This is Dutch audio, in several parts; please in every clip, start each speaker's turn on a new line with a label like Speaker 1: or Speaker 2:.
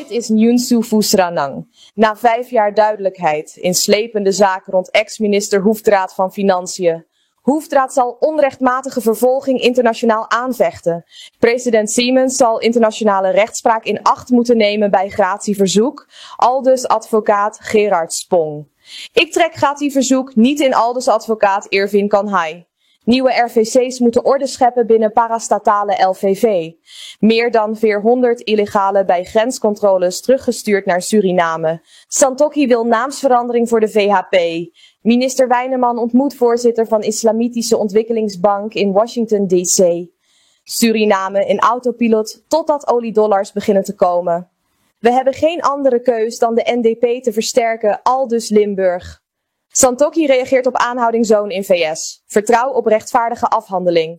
Speaker 1: Dit is Nyunsu Fusranang. Na 5 jaar duidelijkheid in slepende zaken rond ex-minister Hoefdraad van Financiën. Hoefdraad zal onrechtmatige vervolging internationaal aanvechten. President Siemens zal internationale rechtspraak in acht moeten nemen bij gratieverzoek, aldus advocaat Gerard Spong. Ik trek gratieverzoek niet in, aldus advocaat Irvin Kanhai. Nieuwe RVC's moeten orde scheppen binnen parastatale LVV. Meer dan 400 illegalen bij grenscontroles teruggestuurd naar Suriname. Santokhi wil naamsverandering voor de VHP. Minister Wijneman ontmoet voorzitter van Islamitische Ontwikkelingsbank in Washington D.C. Suriname in autopilot totdat oliedollars beginnen te komen. We hebben geen andere keus dan de NDP te versterken, aldus Limburg. Santokhi reageert op aanhouding zoon in VS. Vertrouw op rechtvaardige afhandeling.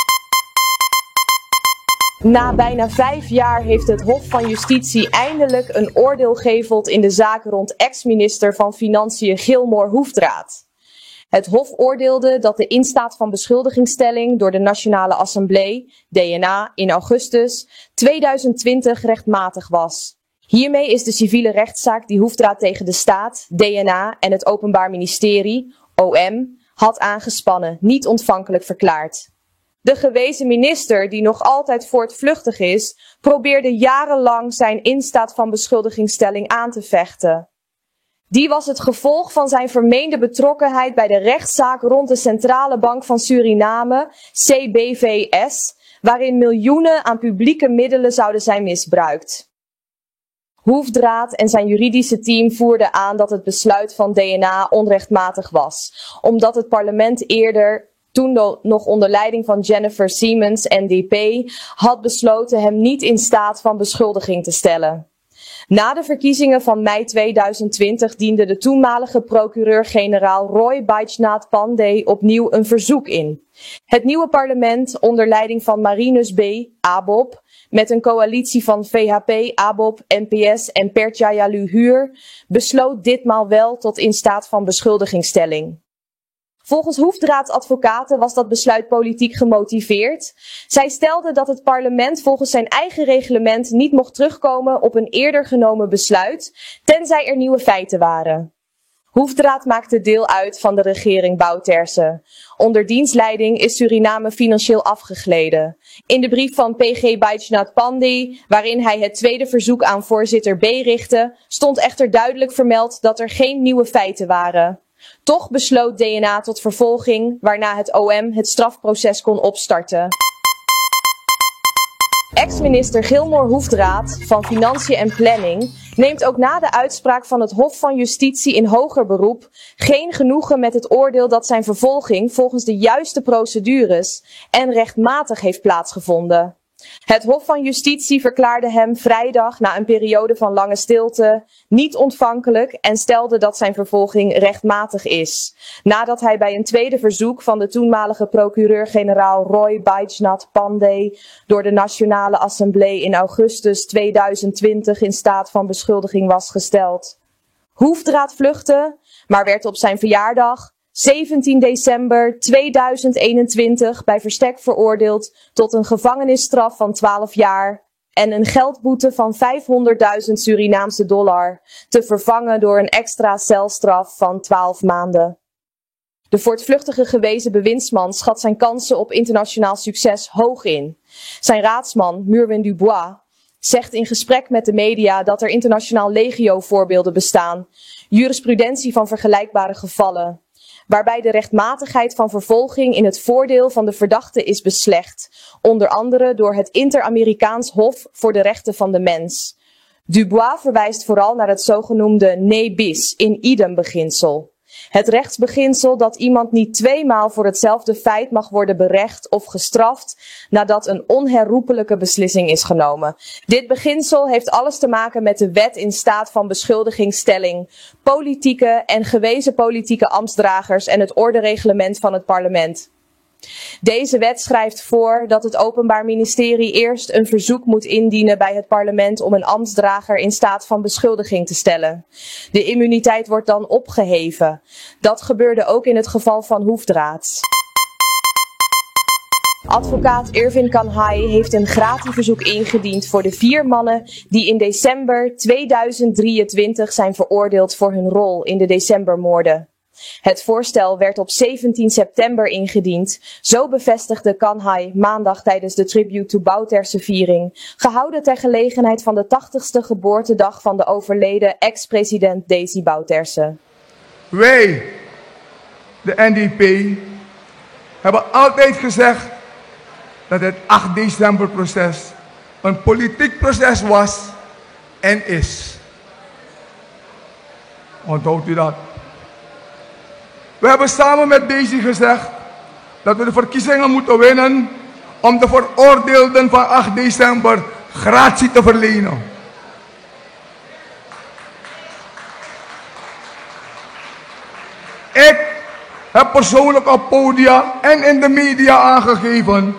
Speaker 1: Na bijna 5 jaar heeft het Hof van Justitie eindelijk een oordeel geveld in de zaak rond ex-minister van Financiën Gilmore Hoefdraad. Het Hof oordeelde dat de instaat van beschuldigingsstelling door de Nationale Assemblée, DNA, in augustus 2020 rechtmatig was. Hiermee is de civiele rechtszaak die Hoefdraad tegen de staat, DNA en het Openbaar Ministerie, OM, had aangespannen, niet ontvankelijk verklaard. De gewezen minister, die nog altijd voortvluchtig is, probeerde jarenlang zijn instaat van beschuldigingsstelling aan te vechten. Die was het gevolg van zijn vermeende betrokkenheid bij de rechtszaak rond de Centrale Bank van Suriname, CBVS, waarin miljoenen aan publieke middelen zouden zijn misbruikt. Hoefdraad en zijn juridische team voerden aan dat het besluit van DNA onrechtmatig was, omdat het parlement eerder, toen nog onder leiding van Jennifer Siemens, NDP, had besloten hem niet in staat van beschuldiging te stellen. Na de verkiezingen van mei 2020 diende de toenmalige procureur-generaal Roy Bajnath Pandey opnieuw een verzoek in. Het nieuwe parlement, onder leiding van Marinus B., ABOP, met een coalitie van VHP, ABOP, NPS en Pertjaya Luhur, besloot ditmaal wel tot instaat van beschuldigingsstelling. Volgens Hoefdraads advocaten was dat besluit politiek gemotiveerd. Zij stelden dat het parlement volgens zijn eigen reglement niet mocht terugkomen op een eerder genomen besluit, tenzij er nieuwe feiten waren. Hoefdraad maakte deel uit van de regering Bouterse. Onder diens leiding is Suriname financieel afgegleden. In de brief van PG Bajnath Pandey, waarin hij het tweede verzoek aan voorzitter B richtte, stond echter duidelijk vermeld dat er geen nieuwe feiten waren. Toch besloot DNA tot vervolging, waarna het OM het strafproces kon opstarten. Ex-minister Gilmore Hoefdraad van Financiën en Planning neemt ook na de uitspraak van het Hof van Justitie in hoger beroep geen genoegen met het oordeel dat zijn vervolging volgens de juiste procedures en rechtmatig heeft plaatsgevonden. Het Hof van Justitie verklaarde hem vrijdag na een periode van lange stilte niet ontvankelijk en stelde dat zijn vervolging rechtmatig is, nadat hij bij een tweede verzoek van de toenmalige procureur-generaal Roy Bajnath Pandey door de Nationale Assemblée in augustus 2020 in staat van beschuldiging was gesteld. Hoefdraad vluchtte, maar werd op zijn verjaardag 17 december 2021 bij verstek veroordeeld tot een gevangenisstraf van 12 jaar en een geldboete van $500.000 Surinaamse dollar, te vervangen door een extra celstraf van 12 maanden. De voortvluchtige gewezen bewindsman schat zijn kansen op internationaal succes hoog in. Zijn raadsman, Murwin Dubois, zegt in gesprek met de media dat er internationaal legio-voorbeelden bestaan, jurisprudentie van vergelijkbare gevallen, waarbij de rechtmatigheid van vervolging in het voordeel van de verdachte is beslecht, onder andere door het Inter-Amerikaans Hof voor de Rechten van de Mens. Dubois verwijst vooral naar het zogenoemde ne bis in idem beginsel. Het rechtsbeginsel dat iemand niet 2 maal voor hetzelfde feit mag worden berecht of gestraft nadat een onherroepelijke beslissing is genomen. Dit beginsel heeft alles te maken met de wet in staat van beschuldigingsstelling, politieke en gewezen politieke ambtsdragers en het ordereglement van het parlement. Deze wet schrijft voor dat het Openbaar Ministerie eerst een verzoek moet indienen bij het parlement om een ambtsdrager in staat van beschuldiging te stellen. De immuniteit wordt dan opgeheven. Dat gebeurde ook in het geval van Hoefdraad. Advocaat Irvin Kanhai heeft een gratieverzoek ingediend voor de 4 mannen die in december 2023 zijn veroordeeld voor hun rol in de decembermoorden. Het voorstel werd op 17 september ingediend. Zo bevestigde Kanhai maandag tijdens de Tribute to Bouterse viering, gehouden ter gelegenheid van de 80ste geboortedag van de overleden ex-president Desi Bouterse.
Speaker 2: Wij, de NDP, hebben altijd gezegd dat het 8 december proces een politiek proces was en is. Onthoudt u dat? We hebben samen met Desi gezegd dat we de verkiezingen moeten winnen om de veroordeelden van 8 december gratie te verlenen. Ik heb persoonlijk op podia en in de media aangegeven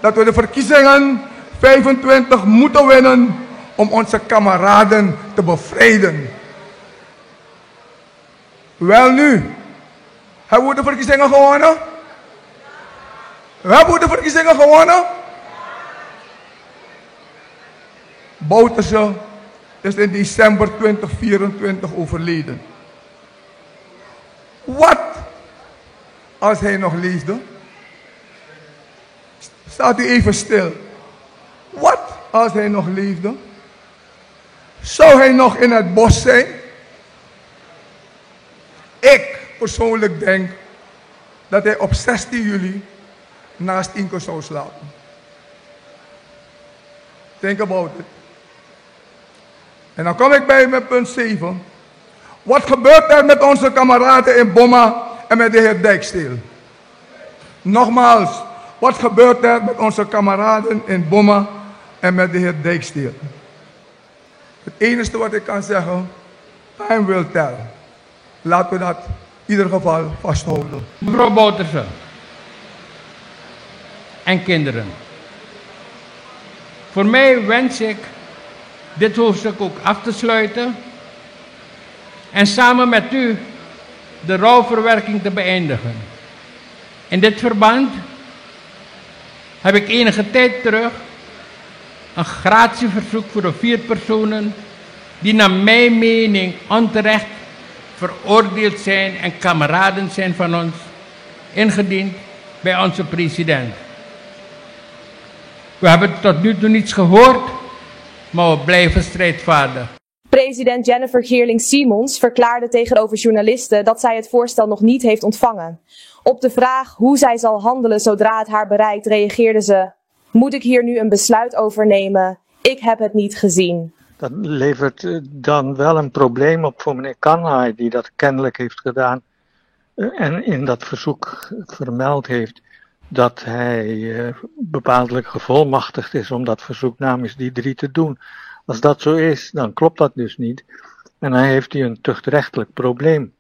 Speaker 2: dat we de verkiezingen 25 moeten winnen om onze kameraden te bevrijden. Welnu, hebben we de verkiezingen gewonnen? Hebben we de verkiezingen gewonnen? Bouterse is in december 2024 overleden. Wat als hij nog leefde? Staat u even stil. Wat als hij nog leefde? Zou hij nog in het bos zijn? Ik persoonlijk denk dat hij op 16 juli naast Inco zou slapen. Think about it. En dan kom ik bij mijn punt 7. Wat gebeurt er met onze kameraden in Bomma en met de heer Dijksteel? Nogmaals, wat gebeurt er met onze kameraden in Bomma en met de heer Dijksteel? Het enige wat ik kan zeggen, time will tell. Laten we dat in ieder geval vasthouden.
Speaker 3: Mevrouw Bouterse en kinderen. Voor mij wens ik dit hoofdstuk ook af te sluiten en samen met u de rouwverwerking te beëindigen. In dit verband heb ik enige tijd terug een gratieverzoek voor de 4 personen die naar mijn mening onterecht veroordeeld zijn en kameraden zijn van ons, ingediend bij onze president. We hebben tot nu toe niets gehoord, maar we blijven strijdvaardig.
Speaker 1: President Jennifer Geerling-Simons verklaarde tegenover journalisten dat zij het voorstel nog niet heeft ontvangen. Op de vraag hoe zij zal handelen zodra het haar bereikt, reageerde ze: "Moet ik hier nu een besluit over nemen? Ik heb het niet gezien."
Speaker 4: Dat levert dan wel een probleem op voor meneer Kanhai, die dat kennelijk heeft gedaan en in dat verzoek vermeld heeft dat hij bepaaldelijk gevolmachtigd is om dat verzoek namens die 3 te doen. Als dat zo is, dan klopt dat dus niet. En dan heeft hij een tuchtrechtelijk probleem.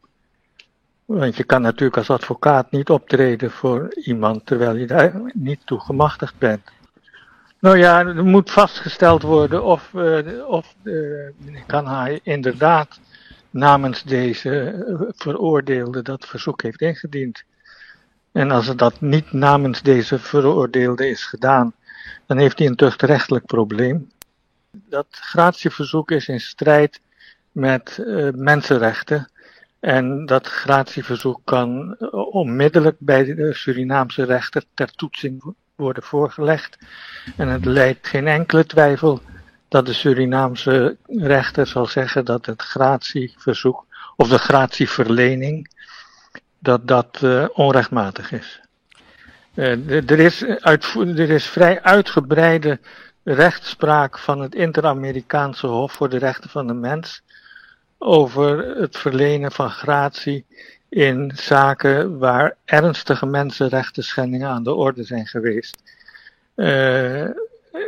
Speaker 4: Want je kan natuurlijk als advocaat niet optreden voor iemand terwijl je daar niet toe gemachtigd bent. Nou ja, er moet vastgesteld worden of meneer Kanhai inderdaad namens deze veroordeelde dat verzoek heeft ingediend. En als het dat niet namens deze veroordeelde is gedaan, dan heeft hij een tuchtrechtelijk probleem. Dat gratieverzoek is in strijd met mensenrechten. En dat gratieverzoek kan onmiddellijk bij de Surinaamse rechter ter toetsing worden voorgelegd. En het leidt geen enkele twijfel dat de Surinaamse rechter zal zeggen dat het gratieverzoek of de gratieverlening dat onrechtmatig is. Er is vrij uitgebreide rechtspraak van het Inter-Amerikaanse Hof voor de Rechten van de Mens over het verlenen van gratie in zaken waar ernstige mensenrechten schendingen aan de orde zijn geweest.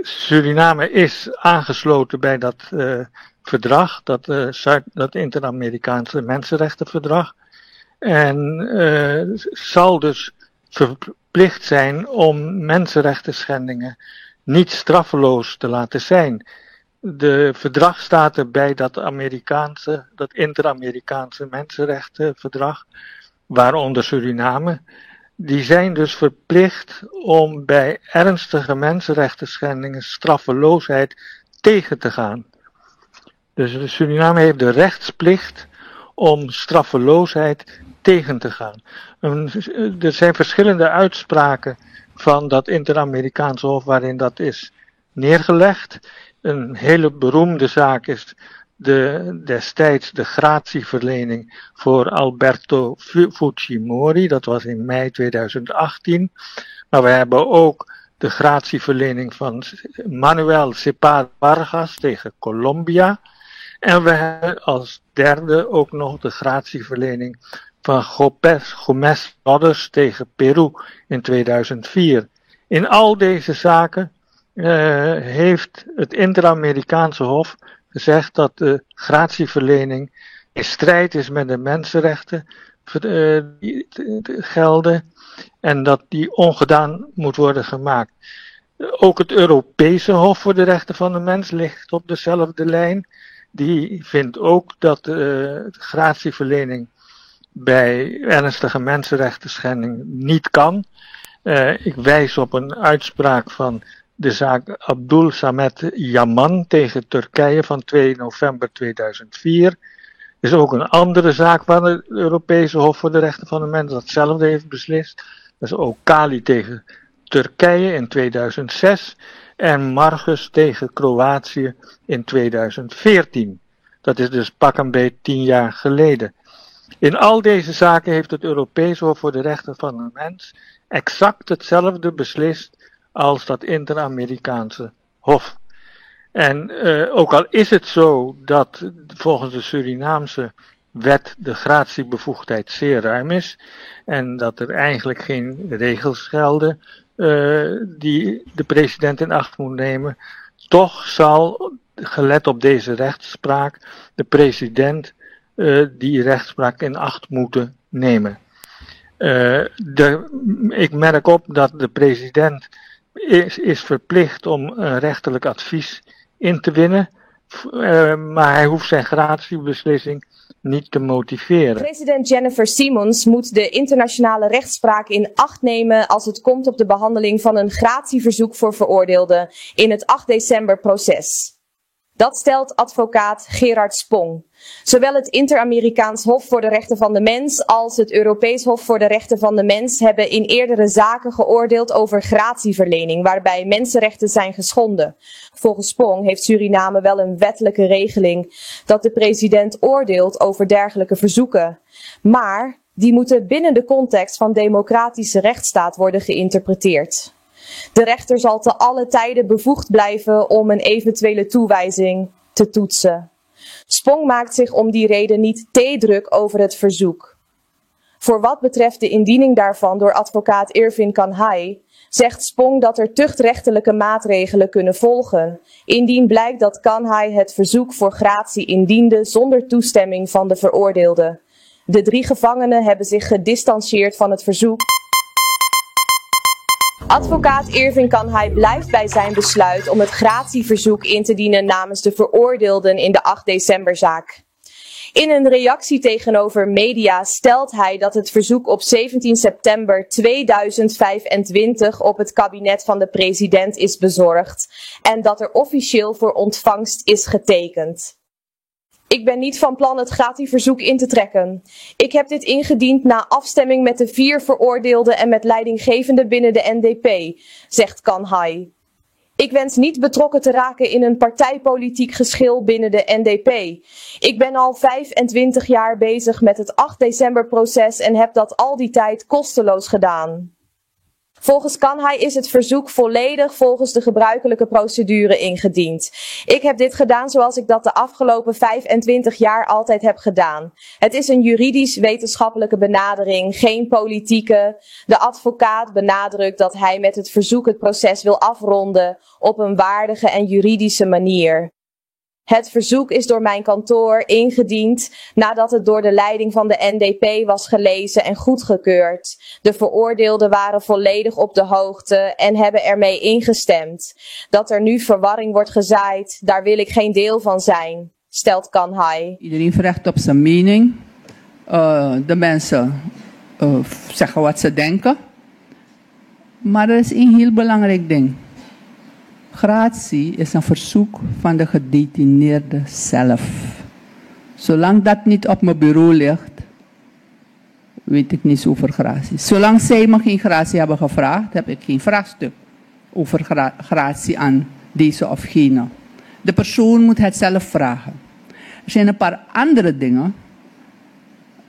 Speaker 4: Suriname is aangesloten bij dat verdrag, dat Inter-Amerikaanse Mensenrechtenverdrag, en zal dus verplicht zijn om mensenrechten schendingen niet straffeloos te laten zijn. De verdrag staat erbij dat Inter-Amerikaanse mensenrechtenverdrag, waaronder Suriname, die zijn dus verplicht om bij ernstige mensenrechtenschendingen straffeloosheid tegen te gaan. Dus Suriname heeft de rechtsplicht om straffeloosheid tegen te gaan. Er zijn verschillende uitspraken van dat Inter-Amerikaanse Hof waarin dat is neergelegd. Een hele beroemde zaak is destijds de gratieverlening voor Alberto Fujimori. Dat was in mei 2018. Maar we hebben ook de gratieverlening van Manuel Cepeda Vargas tegen Colombia. En we hebben als derde ook nog de gratieverlening van Gómez Brothers tegen Peru in 2004. In al deze zaken heeft het Inter-Amerikaanse Hof gezegd dat de gratieverlening in strijd is met de mensenrechten die gelden en dat die ongedaan moet worden gemaakt. Ook het Europese Hof voor de Rechten van de Mens ligt op dezelfde lijn. Die vindt ook dat de gratieverlening bij ernstige mensenrechtenschending niet kan. Ik wijs op een uitspraak van de zaak Abdul Samet Yaman tegen Turkije van 2 november 2004. Er is ook een andere zaak waar het Europese Hof voor de Rechten van de Mens datzelfde heeft beslist. Dat is Okali tegen Turkije in 2006 en Margus tegen Kroatië in 2014. Dat is dus pak een beetje 10 jaar geleden. In al deze zaken heeft het Europese Hof voor de Rechten van de Mens exact hetzelfde beslist als dat Inter-Amerikaanse Hof. En ook al is het zo dat volgens de Surinaamse wet de gratiebevoegdheid zeer ruim is en dat er eigenlijk geen regels gelden die de president in acht moet nemen, toch zal, gelet op deze rechtspraak, de president die rechtspraak in acht moeten nemen. Ik merk op dat de president is verplicht om rechterlijk advies in te winnen, maar hij hoeft zijn gratiebeslissing niet te motiveren.
Speaker 1: President Jennifer Simons moet de internationale rechtspraak in acht nemen als het komt op de behandeling van een gratieverzoek voor veroordeelden in het 8 december proces. Dat stelt advocaat Gerard Spong. Zowel het Inter-Amerikaans Hof voor de Rechten van de Mens als het Europees Hof voor de Rechten van de Mens hebben in eerdere zaken geoordeeld over gratieverlening, waarbij mensenrechten zijn geschonden. Volgens Spong heeft Suriname wel een wettelijke regeling dat de president oordeelt over dergelijke verzoeken. Maar die moeten binnen de context van democratische rechtsstaat worden geïnterpreteerd. De rechter zal te alle tijden bevoegd blijven om een eventuele toewijzing te toetsen. Spong maakt zich om die reden niet te druk over het verzoek. Voor wat betreft de indiening daarvan door advocaat Irvin Kanhai, zegt Spong dat er tuchtrechtelijke maatregelen kunnen volgen, indien blijkt dat Kanhai het verzoek voor gratie indiende zonder toestemming van de veroordeelde. De 3 gevangenen hebben zich gedistanceerd van het verzoek. Advocaat Irvin Kanhai blijft bij zijn besluit om het gratieverzoek in te dienen namens de veroordeelden in de 8 decemberzaak. In een reactie tegenover media stelt hij dat het verzoek op 17 september 2025 op het kabinet van de president is bezorgd en dat er officieel voor ontvangst is getekend. Ik ben niet van plan het gratieverzoek in te trekken. Ik heb dit ingediend na afstemming met de 4 veroordeelden en met leidinggevenden binnen de NDP, zegt Kanhai. Ik wens niet betrokken te raken in een partijpolitiek geschil binnen de NDP. Ik ben al 25 jaar bezig met het 8 december proces en heb dat al die tijd kosteloos gedaan. Volgens Kanhai is het verzoek volledig volgens de gebruikelijke procedure ingediend. Ik heb dit gedaan zoals ik dat de afgelopen 25 jaar altijd heb gedaan. Het is een juridisch-wetenschappelijke benadering, geen politieke. De advocaat benadrukt dat hij met het verzoek het proces wil afronden op een waardige en juridische manier. Het verzoek is door mijn kantoor ingediend nadat het door de leiding van de NDP was gelezen en goedgekeurd. De veroordeelden waren volledig op de hoogte en hebben ermee ingestemd. Dat er nu verwarring wordt gezaaid, daar wil ik geen deel van zijn, stelt Kanhai.
Speaker 5: Iedereen heeft recht op zijn mening. De mensen zeggen wat ze denken. Maar er is een heel belangrijk ding. Gratie is een verzoek van de gedetineerde zelf. Zolang dat niet op mijn bureau ligt, weet ik niets over gratie. Zolang zij me geen gratie hebben gevraagd, heb ik geen vraagstuk over gratie aan deze of gene. De persoon moet het zelf vragen. Er zijn een paar andere dingen,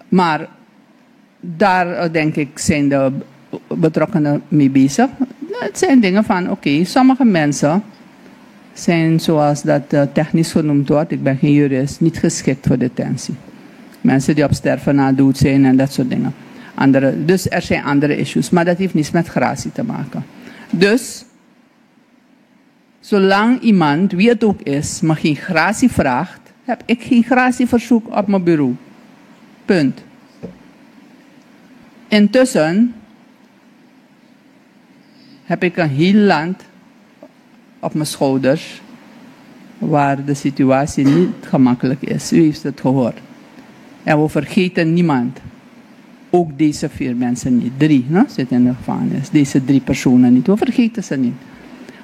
Speaker 5: maar daar denk ik zijn de betrokkenen mee bezig. Het zijn dingen van, oké, sommige mensen zijn, zoals dat technisch genoemd wordt, ik ben geen jurist, niet geschikt voor detentie. Mensen die op sterven na dood zijn en dat soort dingen. Dus er zijn andere issues, maar dat heeft niets met gratie te maken. Dus, zolang iemand, wie het ook is, me geen gratie vraagt, heb ik geen gratieverzoek op mijn bureau. Punt. Intussen heb ik een heel land op mijn schouders waar de situatie niet gemakkelijk is. U heeft het gehoord. En we vergeten niemand. Ook deze 4 mensen niet. 3 zitten in de gevangenis. Deze 3 personen niet. We vergeten ze niet.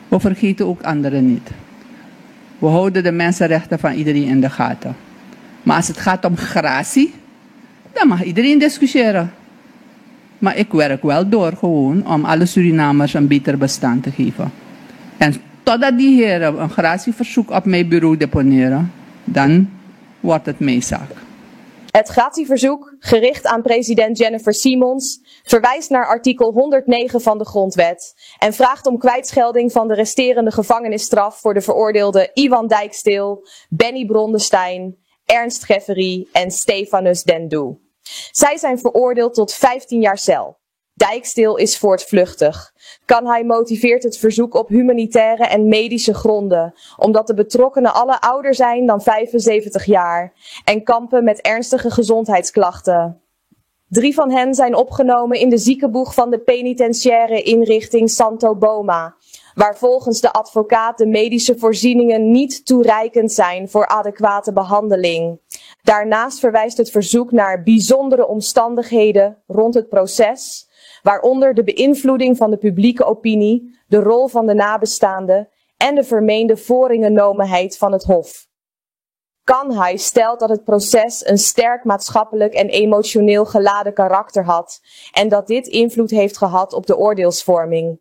Speaker 5: We vergeten ook anderen niet. We houden de mensenrechten van iedereen in de gaten. Maar als het gaat om gratie, dan mag iedereen discussiëren. Maar ik werk wel door gewoon om alle Surinamers een beter bestaan te geven. En totdat die heren een gratieverzoek op mijn bureau deponeren, dan wordt het mijn zaak.
Speaker 1: Het gratieverzoek, gericht aan president Jennifer Simons, verwijst naar artikel 109 van de Grondwet en vraagt om kwijtschelding van de resterende gevangenisstraf voor de veroordeelden Iwan Dijksteel, Benny Brondestein, Ernst Geffery en Stefanus Dendu. Zij zijn veroordeeld tot 15 jaar cel. Dijksteel is voortvluchtig. Kanhai motiveert het verzoek op humanitaire en medische gronden, omdat de betrokkenen alle ouder zijn dan 75 jaar en kampen met ernstige gezondheidsklachten. 3 van hen zijn opgenomen in de ziekenboeg van de penitentiaire inrichting Santo Boma, waar volgens de advocaat de medische voorzieningen niet toereikend zijn voor adequate behandeling. Daarnaast verwijst het verzoek naar bijzondere omstandigheden rond het proces, waaronder de beïnvloeding van de publieke opinie, de rol van de nabestaanden en de vermeende vooringenomenheid van het Hof. Kanhai stelt dat het proces een sterk maatschappelijk en emotioneel geladen karakter had en dat dit invloed heeft gehad op de oordeelsvorming.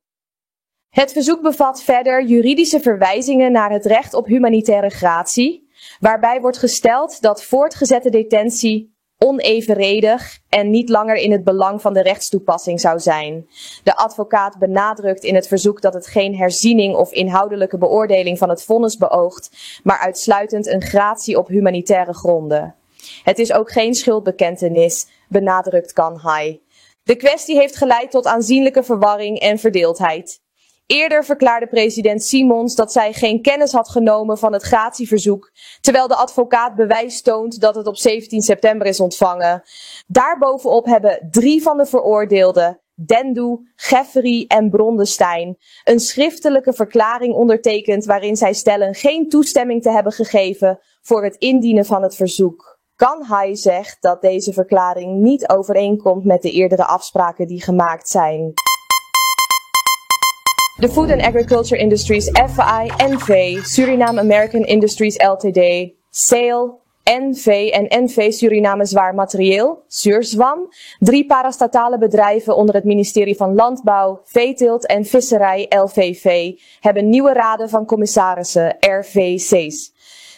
Speaker 1: Het verzoek bevat verder juridische verwijzingen naar het recht op humanitaire gratie, waarbij wordt gesteld dat voortgezette detentie onevenredig en niet langer in het belang van de rechtstoepassing zou zijn. De advocaat benadrukt in het verzoek dat het geen herziening of inhoudelijke beoordeling van het vonnis beoogt, maar uitsluitend een gratie op humanitaire gronden. Het is ook geen schuldbekentenis, benadrukt Kanhai. De kwestie heeft geleid tot aanzienlijke verwarring en verdeeldheid. Eerder verklaarde president Simons dat zij geen kennis had genomen van het gratieverzoek, terwijl de advocaat bewijs toont dat het op 17 september is ontvangen. Daarbovenop hebben 3 van de veroordeelden, Dendu, Geffery en Brondestein, een schriftelijke verklaring ondertekend waarin zij stellen geen toestemming te hebben gegeven voor het indienen van het verzoek. Kanhai zegt dat deze verklaring niet overeenkomt met de eerdere afspraken die gemaakt zijn. De Food and Agriculture Industries FI, NV, Suriname American Industries Ltd, SAIL, NV en NV Suriname Zwaar Materieel, SURZWAM, 3 parastatale bedrijven onder het ministerie van Landbouw, Veeteelt en Visserij LVV, hebben nieuwe raden van commissarissen, RVC's.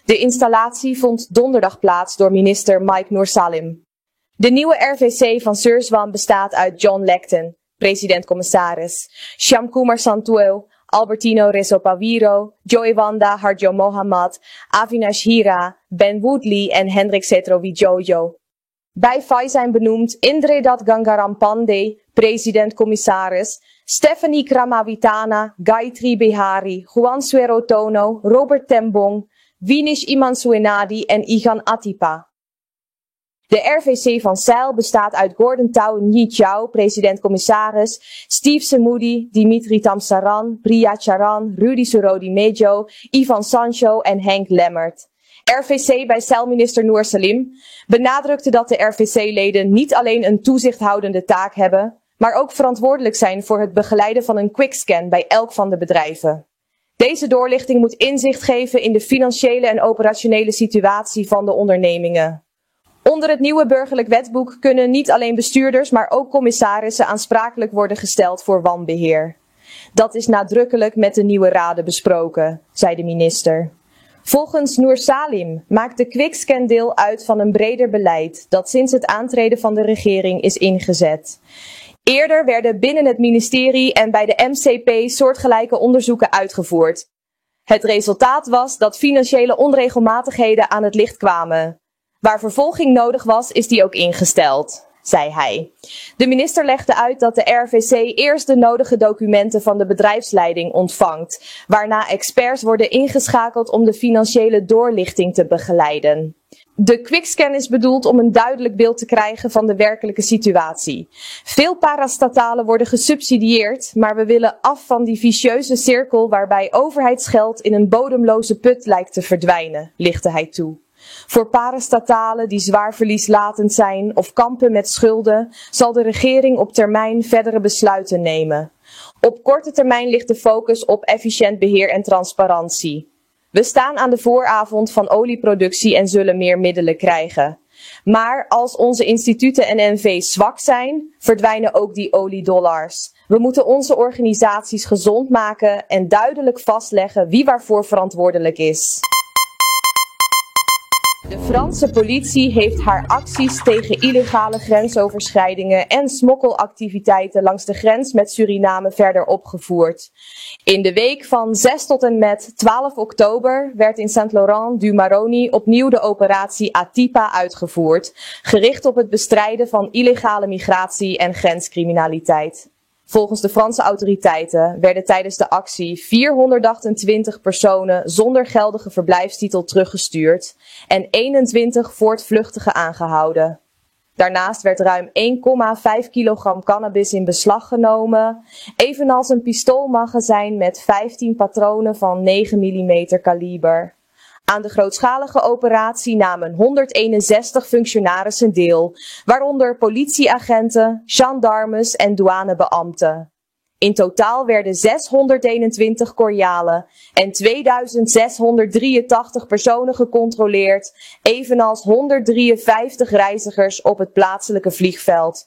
Speaker 1: De installatie vond donderdag plaats door minister Mike Noorsalim. De nieuwe RVC van SURZWAM bestaat uit John Lecton, president-commissaris, Shyamkumar Santuel, Albertino Resopawiro, Joy Wanda Harjo Mohammad, Avinash Hira, Ben Woodley en Hendrik Setrovijojo. Bij FI zijn benoemd Indredat Gangaram Pandey, president-commissaris, Stephanie Kramavitana, Gayatri Behari, Juan Suero Tono, Robert Tembong, Vinish Imansuenadi en Igan Atipa. De RVC van SAIL bestaat uit Gordon Tau Nyi Chau, president-commissaris, Steve Semoudi, Dimitri Tamsaran, Priya Charan, Rudy Surodi Mejo, Ivan Sancho en Henk Lemmert. RVC bij SAIL-minister Noor Salim benadrukte dat de RVC-leden niet alleen een toezichthoudende taak hebben, maar ook verantwoordelijk zijn voor het begeleiden van een quickscan bij elk van de bedrijven. Deze doorlichting moet inzicht geven in de financiële en operationele situatie van de ondernemingen. Onder het nieuwe burgerlijk wetboek kunnen niet alleen bestuurders, maar ook commissarissen aansprakelijk worden gesteld voor wanbeheer. Dat is nadrukkelijk met de nieuwe raden besproken, zei de minister. Volgens Noor Salim maakt de quickscan deel uit van een breder beleid dat sinds het aantreden van de regering is ingezet. Eerder werden binnen het ministerie en bij de MCP soortgelijke onderzoeken uitgevoerd. Het resultaat was dat financiële onregelmatigheden aan het licht kwamen. Waar vervolging nodig was, is die ook ingesteld, zei hij. De minister legde uit dat de RVC eerst de nodige documenten van de bedrijfsleiding ontvangt, waarna experts worden ingeschakeld om de financiële doorlichting te begeleiden. De quickscan is bedoeld om een duidelijk beeld te krijgen van de werkelijke situatie. Veel parastatalen worden gesubsidieerd, maar we willen af van die vicieuze cirkel waarbij overheidsgeld in een bodemloze put lijkt te verdwijnen, lichtte hij toe. Voor parastatalen die zwaar verlieslatend zijn of kampen met schulden, zal de regering op termijn verdere besluiten nemen. Op korte termijn ligt de focus op efficiënt beheer en transparantie. We staan aan de vooravond van olieproductie en zullen meer middelen krijgen. Maar als onze instituten en NV's zwak zijn, verdwijnen ook die oliedollars. We moeten onze organisaties gezond maken en duidelijk vastleggen wie waarvoor verantwoordelijk is. De Franse politie heeft haar acties tegen illegale grensoverschrijdingen en smokkelactiviteiten langs de grens met Suriname verder opgevoerd. In de week van 6 tot en met 12 oktober werd in Saint-Laurent-du-Maroni opnieuw de operatie Atipa uitgevoerd, gericht op het bestrijden van illegale migratie en grenscriminaliteit. Volgens de Franse autoriteiten werden tijdens de actie 428 personen zonder geldige verblijfstitel teruggestuurd en 21 voortvluchtigen aangehouden. Daarnaast werd ruim 1,5 kilogram cannabis in beslag genomen, evenals een pistoolmagazijn met 15 patronen van 9 mm kaliber. Aan de grootschalige operatie namen 161 functionarissen deel, waaronder politieagenten, gendarmes en douanebeambten. In totaal werden 621 Corialen en 2683 personen gecontroleerd, evenals 153 reizigers op het plaatselijke vliegveld.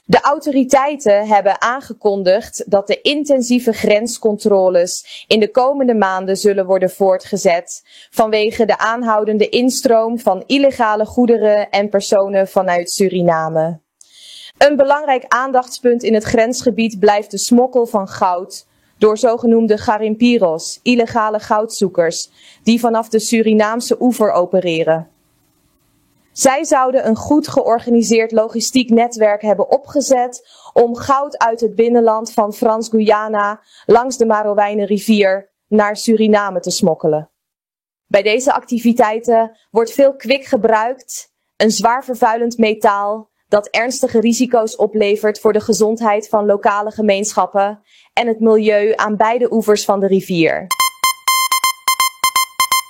Speaker 1: De autoriteiten hebben aangekondigd dat de intensieve grenscontroles in de komende maanden zullen worden voortgezet, vanwege de aanhoudende instroom van illegale goederen en personen vanuit Suriname. Een belangrijk aandachtspunt in het grensgebied blijft de smokkel van goud door zogenoemde garimpiros, illegale goudzoekers, die vanaf de Surinaamse oever opereren. Zij zouden een goed georganiseerd logistiek netwerk hebben opgezet om goud uit het binnenland van Frans-Guyana langs de Marowijnenrivier naar Suriname te smokkelen. Bij deze activiteiten wordt veel kwik gebruikt, een zwaar vervuilend metaal dat ernstige risico's oplevert voor de gezondheid van lokale gemeenschappen en het milieu aan beide oevers van de rivier.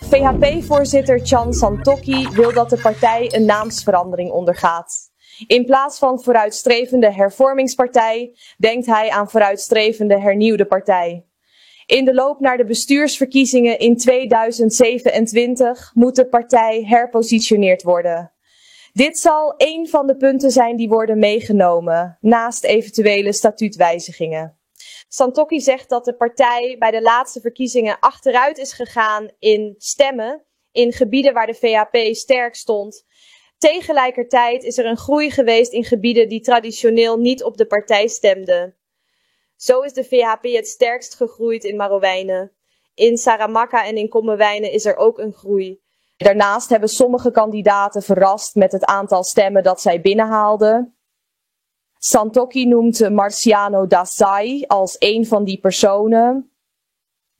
Speaker 1: VHP-voorzitter Chan Santokhi wil dat de partij een naamsverandering ondergaat. In plaats van vooruitstrevende hervormingspartij denkt hij aan vooruitstrevende hernieuwde partij. In de loop naar de bestuursverkiezingen in 2027 moet de partij herpositioneerd worden. Dit zal één van de punten zijn die worden meegenomen, naast eventuele statuutwijzigingen. Santokhi zegt dat de partij bij de laatste verkiezingen achteruit is gegaan in stemmen in gebieden waar de VHP sterk stond. Tegelijkertijd is er een groei geweest in gebieden die traditioneel niet op de partij stemden. Zo is de VHP het sterkst gegroeid in Marowijnen. In Saramacca en in Kommerwijnen is er ook een groei. Daarnaast hebben sommige kandidaten verrast met het aantal stemmen dat zij binnenhaalden. Santokhi noemt Marciano Dassai als een van die personen.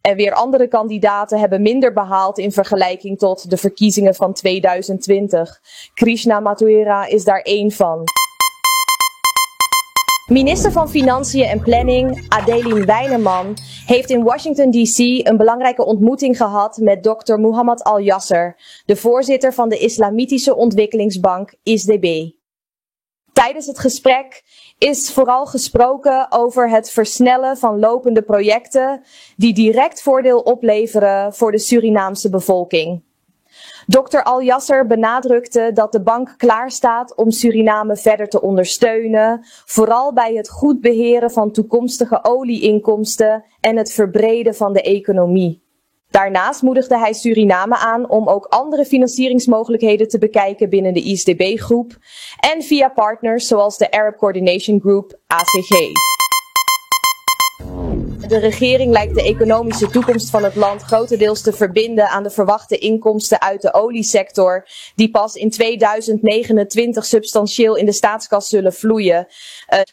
Speaker 1: En weer andere kandidaten hebben minder behaald in vergelijking tot de verkiezingen van 2020. Krishna Matuera is daar één van. Minister van Financiën en Planning, Adeline Weinerman, heeft in Washington D.C. een belangrijke ontmoeting gehad met Dr. Muhammad Al-Yasser, de voorzitter van de Islamitische Ontwikkelingsbank ISDB. Tijdens het gesprek is vooral gesproken over het versnellen van lopende projecten die direct voordeel opleveren voor de Surinaamse bevolking. Dr. Al-Yasser benadrukte dat de bank klaarstaat om Suriname verder te ondersteunen, vooral bij het goed beheren van toekomstige olieinkomsten en het verbreden van de economie. Daarnaast moedigde hij Suriname aan om ook andere financieringsmogelijkheden te bekijken binnen de ISDB-groep en via partners zoals de Arab Coordination Group, ACG. De regering lijkt de economische toekomst van het land grotendeels te verbinden aan de verwachte inkomsten uit de oliesector, die pas in 2029 substantieel in de staatskas zullen vloeien.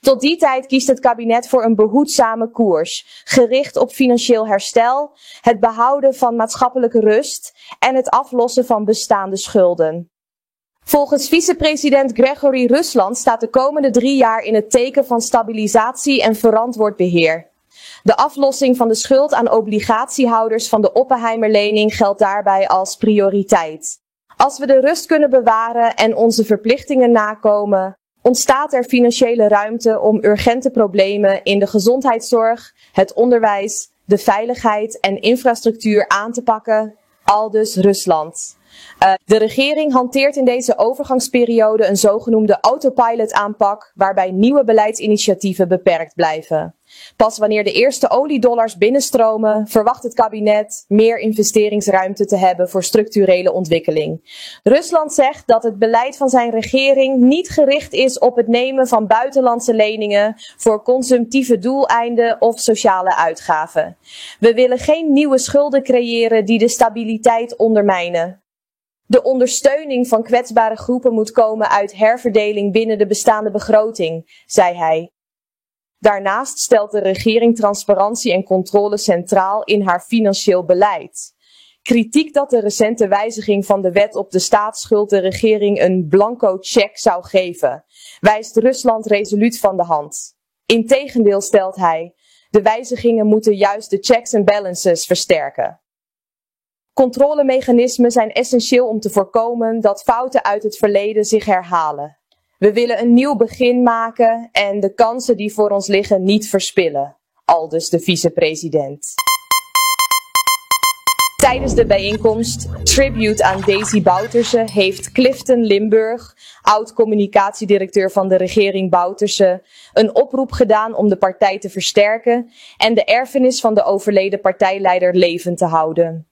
Speaker 1: Tot die tijd kiest het kabinet voor een behoedzame koers, gericht op financieel herstel, het behouden van maatschappelijke rust en het aflossen van bestaande schulden. Volgens vicepresident Gregory Rusland staat de komende 3 jaar in het teken van stabilisatie en verantwoord beheer. De aflossing van de schuld aan obligatiehouders van de Oppenheimer-lening geldt daarbij als prioriteit. Als we de rust kunnen bewaren en onze verplichtingen nakomen, ontstaat er financiële ruimte om urgente problemen in de gezondheidszorg, het onderwijs, de veiligheid en infrastructuur aan te pakken, aldus Rusland. De regering hanteert in deze overgangsperiode een zogenoemde autopilot-aanpak, waarbij nieuwe beleidsinitiatieven beperkt blijven. Pas wanneer de eerste oliedollars binnenstromen, verwacht het kabinet meer investeringsruimte te hebben voor structurele ontwikkeling. Rusland zegt dat het beleid van zijn regering niet gericht is op het nemen van buitenlandse leningen voor consumptieve doeleinden of sociale uitgaven. We willen geen nieuwe schulden creëren die de stabiliteit ondermijnen. De ondersteuning van kwetsbare groepen moet komen uit herverdeling binnen de bestaande begroting, zei hij. Daarnaast stelt de regering transparantie en controle centraal in haar financieel beleid. Kritiek dat de recente wijziging van de wet op de staatsschuld de regering een blanco cheque zou geven, wijst Rusland resoluut van de hand. Integendeel stelt hij, de wijzigingen moeten juist de checks en balances versterken. Controlemechanismen zijn essentieel om te voorkomen dat fouten uit het verleden zich herhalen. We willen een nieuw begin maken en de kansen die voor ons liggen niet verspillen, aldus de vicepresident. Tijdens de bijeenkomst Tribute aan Daisy Bouterse heeft Clifton Limburg, oud-communicatiedirecteur van de regering Bouterse, een oproep gedaan om de partij te versterken en de erfenis van de overleden partijleider levend te houden.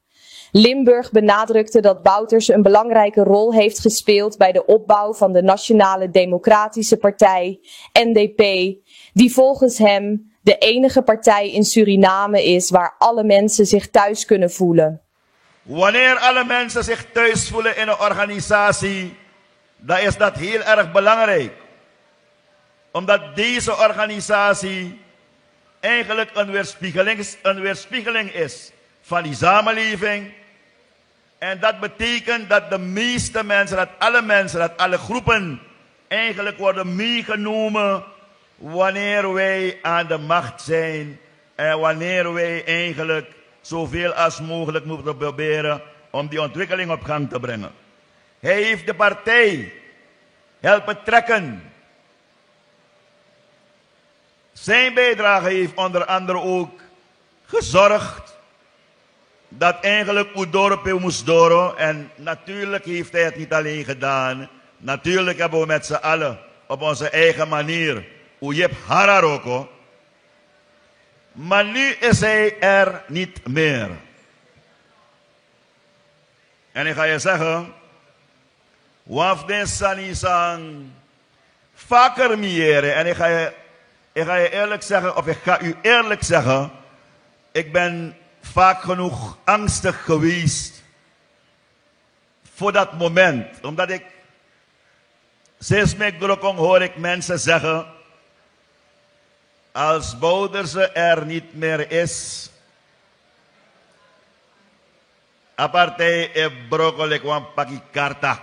Speaker 1: Limburg benadrukte dat Bouterse een belangrijke rol heeft gespeeld bij de opbouw van de Nationale Democratische Partij, NDP, die volgens hem de enige partij in Suriname is waar alle mensen zich thuis kunnen voelen.
Speaker 6: Wanneer alle mensen zich thuis voelen in een organisatie, dan is dat heel erg belangrijk. Omdat deze organisatie eigenlijk een weerspiegeling is van die samenleving. En dat betekent dat de meeste mensen, dat alle groepen eigenlijk worden meegenomen wanneer wij aan de macht zijn en wanneer wij eigenlijk zoveel als mogelijk moeten proberen om die ontwikkeling op gang te brengen. Hij heeft de partij helpen trekken. Zijn bijdrage heeft onder andere ook gezorgd dat eigenlijk Udoro moest doren. En natuurlijk heeft hij het niet alleen gedaan. Natuurlijk hebben we met z'n allen op onze eigen manier Uyep Hararoko. Maar nu is hij er niet meer. En ik ga je zeggen, Wafden Sanisang vaker mieren. En ik ga je eerlijk zeggen, of ik ga u eerlijk zeggen, ik ben vaak genoeg angstig geweest voor dat moment. Omdat ik, sinds mijn grokong hoor ik mensen zeggen, als Bouterse er niet meer is, apartheid e broccoli kwam pakkie karta.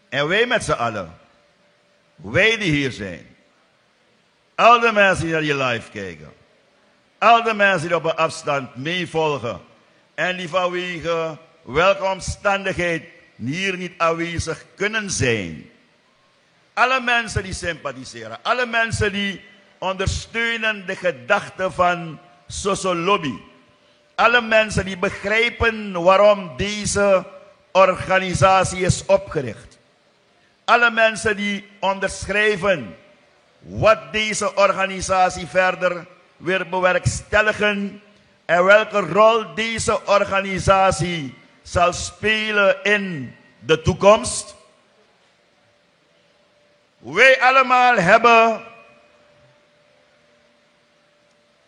Speaker 6: En wij met z'n allen, wij die hier zijn, al de mensen die naar je live kijken, al de mensen die op een afstand meevolgen en die vanwege welke omstandigheid hier niet aanwezig kunnen zijn, alle mensen die sympathiseren, alle mensen die ondersteunen de gedachte van Sosolobi, alle mensen die begrijpen waarom deze organisatie is opgericht, alle mensen die onderschrijven wat deze organisatie verder wil bewerkstelligen en welke rol deze organisatie zal spelen in de toekomst. Wij allemaal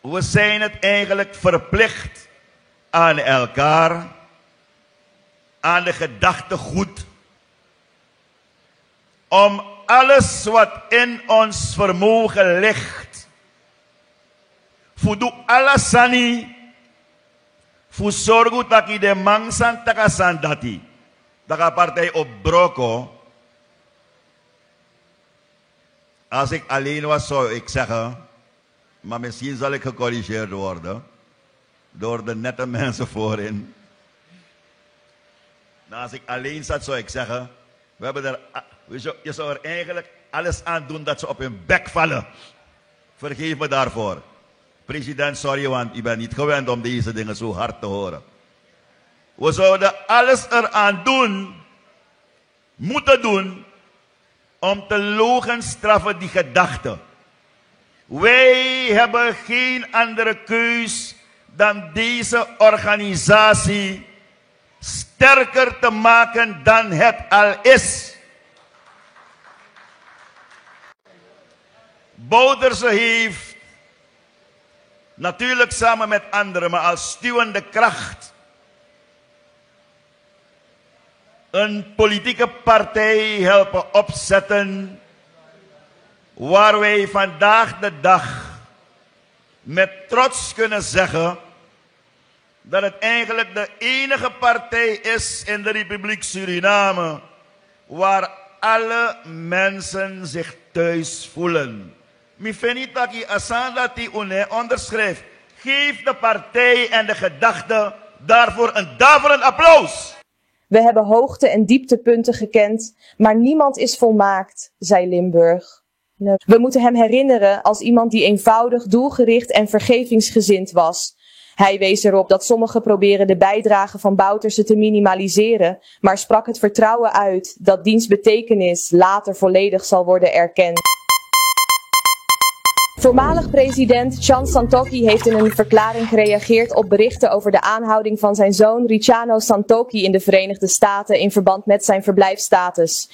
Speaker 6: we zijn het eigenlijk verplicht aan elkaar, aan de gedachtegoed, om alles wat in ons vermogen ligt, voor doe alles sani, voor zorgen dat je de mangsan takasan dati, dat de partij op broko. Als ik alleen was, zou ik zeggen, maar misschien zal ik gecorrigeerd worden door de nette mensen voorin. Nou, als ik alleen zat, zou ik zeggen, je zou er eigenlijk alles aan doen dat ze op hun bek vallen. Vergeef me daarvoor. President, sorry, want ik ben niet gewend om deze dingen zo hard te horen. We zouden alles eraan doen, moeten doen, om te logenstraffen die gedachte. Wij hebben geen andere keus dan deze organisatie sterker te maken dan het al is. Bouderse heeft natuurlijk samen met anderen, maar als stuwende kracht, een politieke partij helpen opzetten waar wij vandaag de dag met trots kunnen zeggen dat het eigenlijk de enige partij is in de Republiek Suriname waar alle mensen zich thuis voelen. Mi feni taki asanda ti une onderschrijft. Geef de partij en de gedachte daarvoor een daverend applaus.
Speaker 1: We hebben hoogte- en dieptepunten gekend, maar niemand is volmaakt, zei Limburg. We moeten hem herinneren als iemand die eenvoudig, doelgericht en vergevingsgezind was. Hij wees erop dat sommigen proberen de bijdrage van Bouterse te minimaliseren, maar sprak het vertrouwen uit dat diens betekenis later volledig zal worden erkend. Voormalig president Chan Santokhi heeft in een verklaring gereageerd op berichten over de aanhouding van zijn zoon Richano Santokhi in de Verenigde Staten in verband met zijn verblijfsstatus.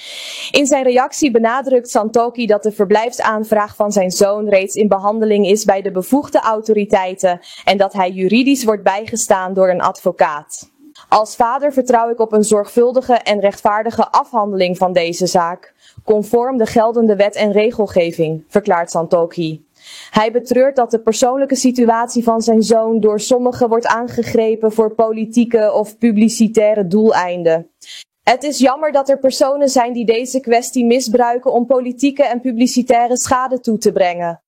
Speaker 1: In zijn reactie benadrukt Santokhi dat de verblijfsaanvraag van zijn zoon reeds in behandeling is bij de bevoegde autoriteiten en dat hij juridisch wordt bijgestaan door een advocaat. Als vader vertrouw ik op een zorgvuldige en rechtvaardige afhandeling van deze zaak, conform de geldende wet en regelgeving, verklaart Santokhi. Hij betreurt dat de persoonlijke situatie van zijn zoon door sommigen wordt aangegrepen voor politieke of publicitaire doeleinden. Het is jammer dat er personen zijn die deze kwestie misbruiken om politieke en publicitaire schade toe te brengen.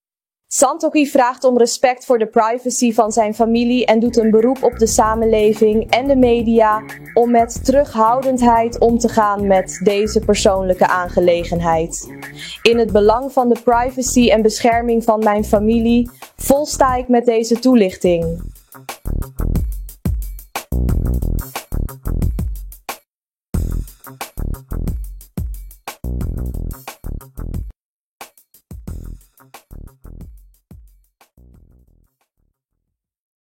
Speaker 1: Santokhi vraagt om respect voor de privacy van zijn familie en doet een beroep op de samenleving en de media om met terughoudendheid om te gaan met deze persoonlijke aangelegenheid. In het belang van de privacy en bescherming van mijn familie volsta ik met deze toelichting.